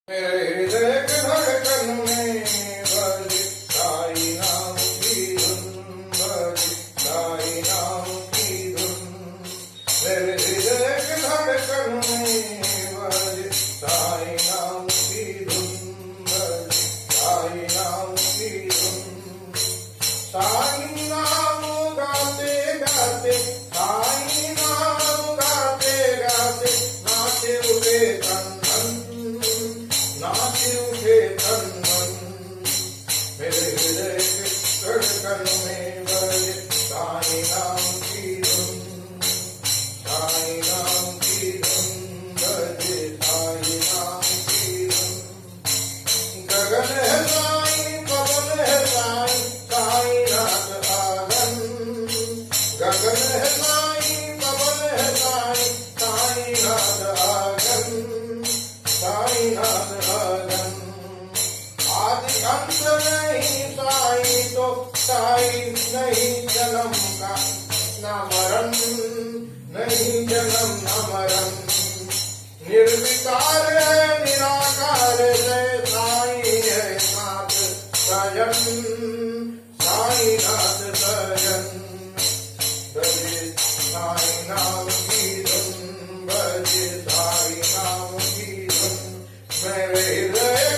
मेरे हृदय के धड़कन में बजे साई नाम की धुन, बजे साई नाम की धुन। मेरे हृदय के धड़कन में बजे साई नाम की धुन, बजे साई नाम की धुन। साई नाम गाते गाते, साई नाम गाते गाते नाचे उठे तन नाचे उठे तन मन। मेरे हृदय के धड़कन में बजे साई नाम की धुन, साई नाम की धुन, बजे साई नाम की धुन। गगन है साई, पवन है साई, साई नाथ आंगन। गगन है साई, पवन है साई, साई नाथ आंगन, साई नाथ आंगन। आदि अंत नहीं साई तो साई नहीं जन्म का न मरण, नहीं जन्म न मरण। निर्विकार है निराकार है साई है नाथ सयन, साई नाथ सयन। बजे साई नाम की धुन, बजे साई नाम की धुन। मेरे हृदय